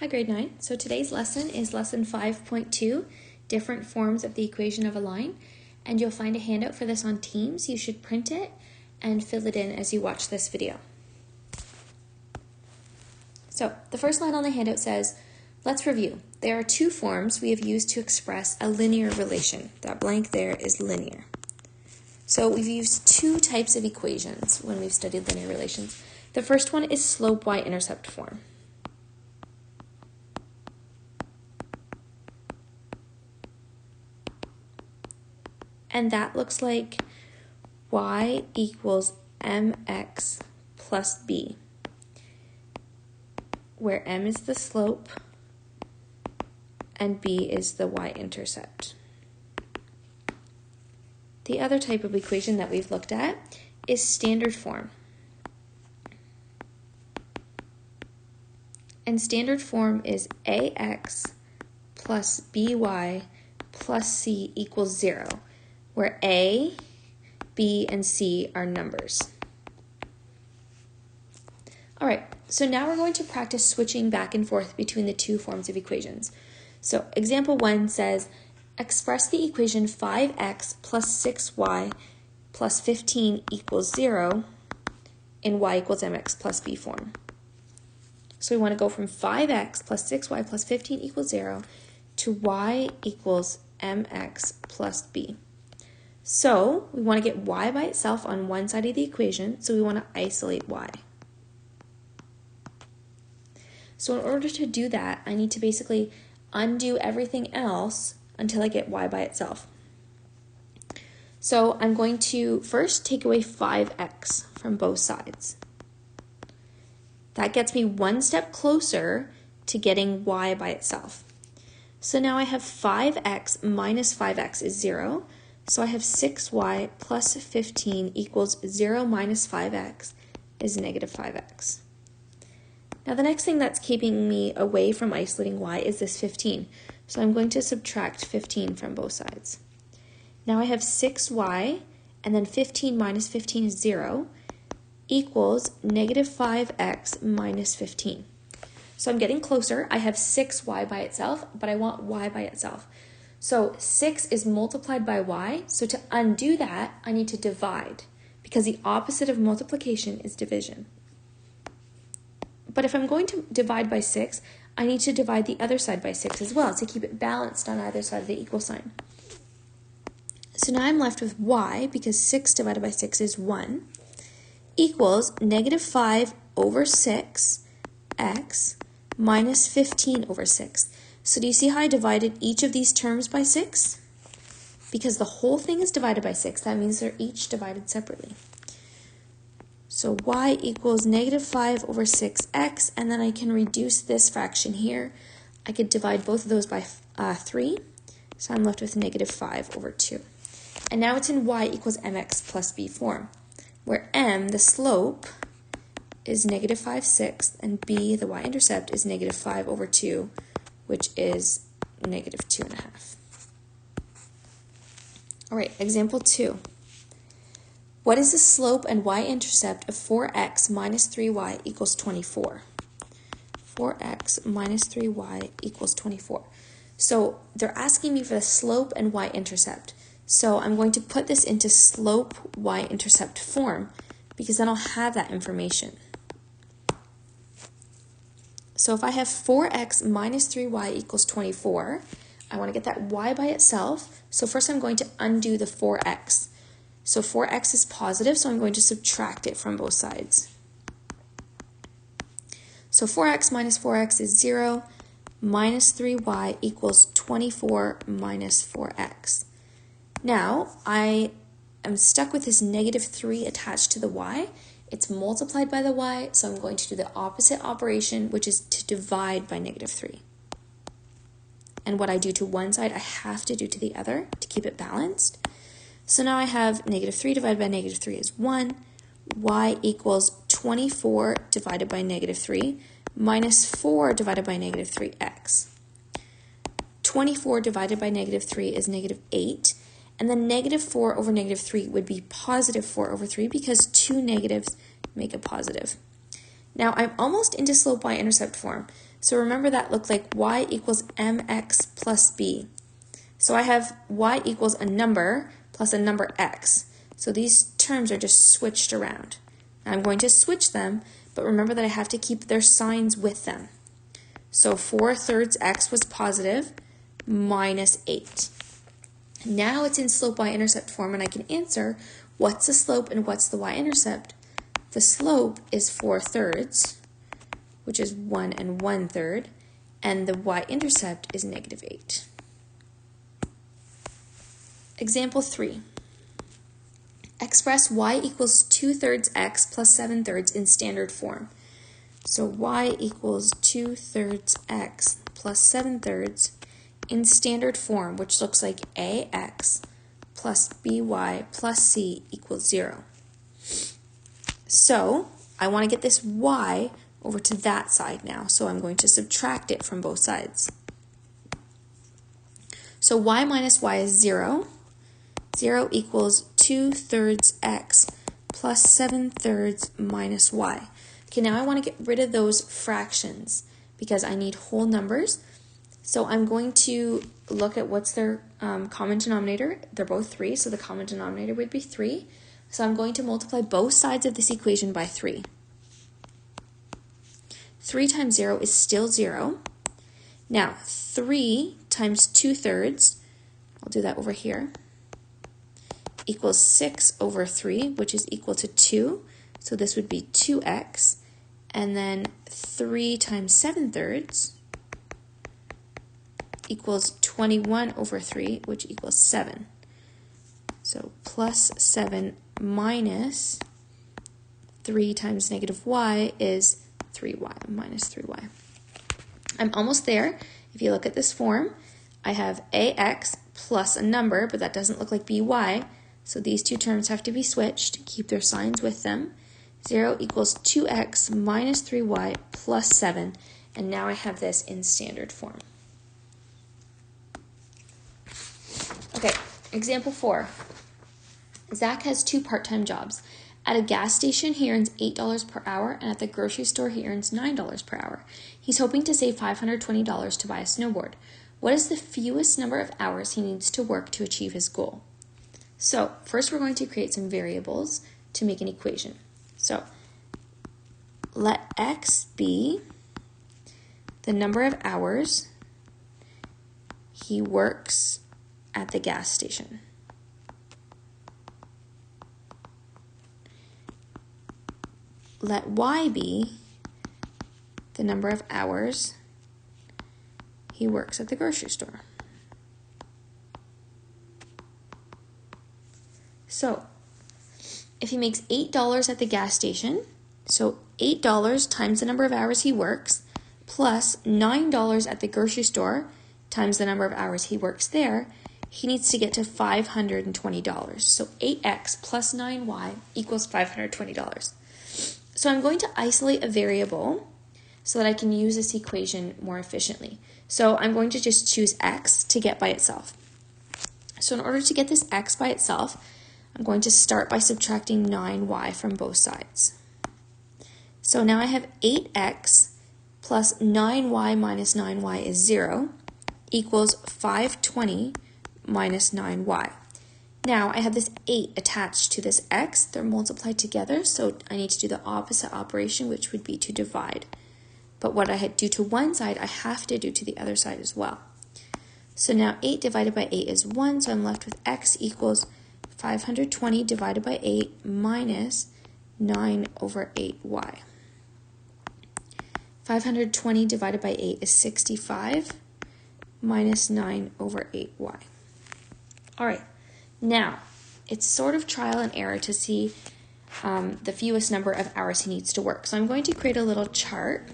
Hi grade 9. So today's lesson is lesson 5.2, different forms of the equation of a line. And you'll find a handout for this on Teams. You should print it and fill it in as you watch this video. So the first line on the handout says, let's review. There are two forms we have used to express a linear relation. That blank there is linear. So we've used two types of equations when we've studied linear relations. The first one is slope y-intercept form. And that looks like y equals mx plus b, where m is the slope and b is the y-intercept. The other type of equation that we've looked at is standard form. And standard form is ax plus by plus c equals 0, where a, b, and c are numbers. All right, so now we're going to practice switching back and forth between the two forms of equations. So example 1 says, express the equation 5x plus 6y plus 15 equals 0 in y equals mx plus b form. So we want to go from 5x plus 6y plus 15 equals 0 to y equals mx plus b. So we want to get y by itself on one side of the equation, so we want to isolate y. So in order to do that, I need to basically undo everything else until I get y by itself. So I'm going to first take away 5x from both sides. That gets me one step closer to getting y by itself. So now I have 5x minus 5x is 0. So I have 6y plus 15 equals 0 minus 5x is negative 5x. Now the next thing that's keeping me away from isolating y is this 15. So I'm going to subtract 15 from both sides. Now I have 6y, and then 15 minus 15 is 0, equals negative 5x minus 15. So I'm getting closer. I have 6y by itself, but I want y by itself. So 6 is multiplied by y, so to undo that, I need to divide, because the opposite of multiplication is division. But if I'm going to divide by 6, I need to divide the other side by 6 as well to keep it balanced on either side of the equal sign. So now I'm left with y, because 6 divided by 6 is 1, equals negative 5 over 6 x minus 15 over 6. So do you see how I divided each of these terms by 6? Because the whole thing is divided by 6, that means they're each divided separately. So y equals negative 5 over 6x, and then I can reduce this fraction here. I could divide both of those by 3, so I'm left with negative 5 over 2. And now it's in y equals mx plus b form, where m, the slope, is negative 5/6, and b, the y-intercept, is negative 5 over 2, which is negative 2.5. All right, example 2. What is the slope and y-intercept of 4x minus 3y equals 24? 4x minus 3y equals 24. So they're asking me for the slope and y-intercept. So I'm going to put this into slope y-intercept form, because then I'll have that information. So if I have 4x minus 3y equals 24, I want to get that y by itself. So first I'm going to undo the 4x. So 4x is positive, so I'm going to subtract it from both sides. So 4x minus 4x is 0, minus 3y equals 24 minus 4x. Now, I am stuck with this negative 3 attached to the y. It's multiplied by the y, so I'm going to do the opposite operation, which is to divide by negative 3. And what I do to one side, I have to do to the other to keep it balanced. So now I have negative 3 divided by negative 3 is 1. Y equals 24 divided by negative 3 minus 4 divided by negative 3x. 24 divided by negative 3 is negative 8. And then negative 4 over negative 3 would be positive 4 over 3 because two negatives make a positive. Now I'm almost into slope y-intercept form. So remember that looked like y equals mx plus b. So I have y equals a number plus a number x. So these terms are just switched around. I'm going to switch them, but remember that I have to keep their signs with them. So 4/3 x was positive, minus 8. Now it's in slope y-intercept form, and I can answer what's the slope and what's the y-intercept. The slope is 4/3, which is 1 1/3, and the y-intercept is negative 8. Example 3. Express y equals 2/3 x plus 7/3 in standard form. So y equals 2/3 x plus 7/3 in standard form, which looks like ax plus by plus c equals 0. So I want to get this y over to that side now, so I'm going to subtract it from both sides. So y minus y is 0. 0 equals 2/3 x plus 7/3 minus y. Okay, now I want to get rid of those fractions because I need whole numbers. So I'm going to look at what's their common denominator. They're both 3, so the common denominator would be 3. So I'm going to multiply both sides of this equation by 3. 3 times 0 is still 0. Now, 3 times 2/3, I'll do that over here, equals 6/3, which is equal to 2. So this would be 2x. And then 3 times 7/3 equals 21/3, which equals 7. So plus 7 minus 3 times negative y is 3y, minus 3y. I'm almost there. If you look at this form, I have ax plus a number, but that doesn't look like by, so these two terms have to be switched. Keep their signs with them. 0 equals 2x minus 3y plus 7, and now I have this in standard form. Okay, example 4. Zach has 2 part-time jobs. At a gas station, he earns $8 per hour, and at the grocery store, he earns $9 per hour. He's hoping to save $520 to buy a snowboard. What is the fewest number of hours he needs to work to achieve his goal? So, first we're going to create some variables to make an equation. So, let x be the number of hours he works at the gas station. Let y be the number of hours he works at the grocery store. So, if he makes $8 at the gas station, so $8 times the number of hours he works, plus $9 at the grocery store times the number of hours he works there, he needs to get to $520. So 8x plus 9y equals $520. So I'm going to isolate a variable so that I can use this equation more efficiently. So I'm going to just choose x to get by itself. So in order to get this x by itself, I'm going to start by subtracting 9y from both sides. So now I have 8x plus 9y minus 9y is 0 equals 520 minus 9y. Now I have this 8 attached to this x. They're multiplied together, so I need to do the opposite operation, which would be to divide. But what I do to one side, I have to do to the other side as well. So now 8 divided by 8 is 1, so I'm left with x equals 520 divided by 8 minus 9/8y. 520 divided by 8 is 65 minus 9/8y. All right, now it's sort of trial and error to see the fewest number of hours he needs to work. So I'm going to create a little chart.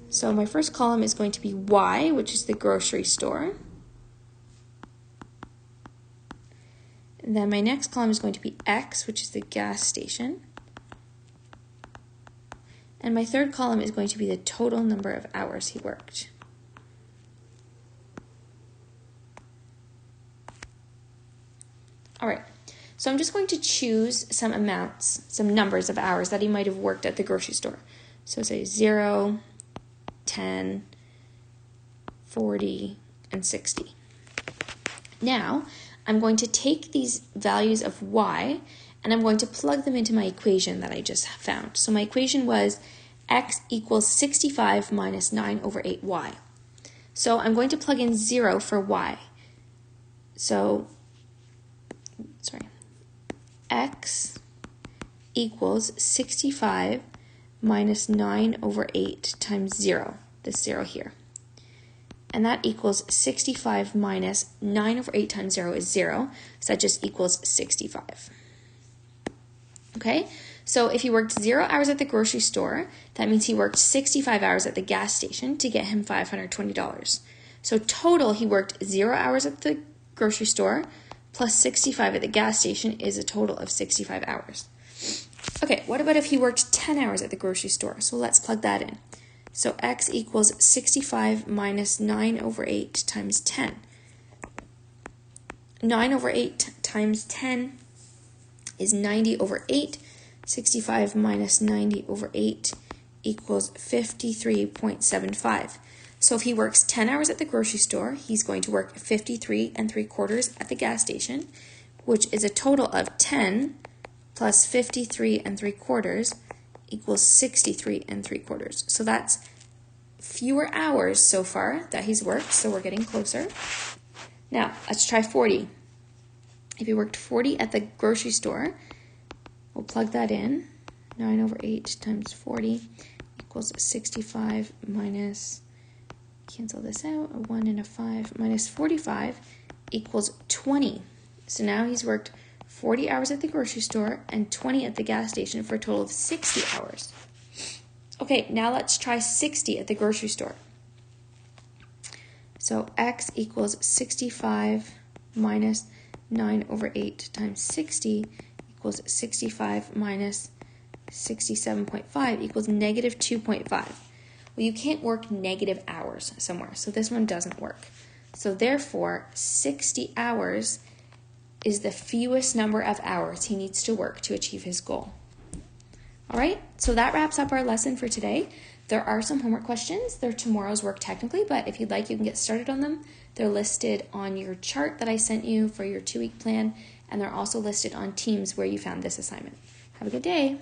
So my first column is going to be y, which is the grocery store. And then my next column is going to be x, which is the gas station. And my third column is going to be the total number of hours he worked. All right, so I'm just going to choose some amounts, some numbers of hours that he might have worked at the grocery store. So say 0, 10, 40, and 60. Now, I'm going to take these values of y and I'm going to plug them into my equation that I just found. So my equation was x equals 65 minus 9 over 8y. So I'm going to plug in 0 for y. So, x equals 65 minus 9 over 8 times 0, this 0 here. And that equals 65 minus 9 over 8 times 0 is 0, so that just equals 65. Okay, so if he worked 0 hours at the grocery store, that means he worked 65 hours at the gas station to get him $520. So total, he worked 0 hours at the grocery store plus 65 at the gas station is a total of 65 hours. Okay, what about if he worked 10 hours at the grocery store? So let's plug that in. So x equals 65 minus 9 over 8 times 10. 9 over 8 times 10 is 90 over 8. 65 minus 90 over 8 equals 53.75. So if he works 10 hours at the grocery store, he's going to work 53 3/4 at the gas station, which is a total of 10 plus 53 3/4 equals 63 3/4. So that's fewer hours so far that he's worked, so we're getting closer. Now, let's try 40. If he worked 40 at the grocery store, we'll plug that in. 9 over 8 times 40 equals 65 minus, cancel this out, a 1 and a 5, minus 45 equals 20. So now he's worked 40 hours at the grocery store and 20 at the gas station for a total of 60 hours. Okay, now let's try 60 at the grocery store. So x equals 65 minus 9 over 8 times 60 equals 65 minus 67.5 equals negative 2.5. Well, you can't work negative hours somewhere, so this one doesn't work. So therefore, 60 hours is the fewest number of hours he needs to work to achieve his goal. All right, so that wraps up our lesson for today. There are some homework questions. They're tomorrow's work technically, but if you'd like, you can get started on them. They're listed on your chart that I sent you for your 2-week plan, and they're also listed on Teams where you found this assignment. Have a good day.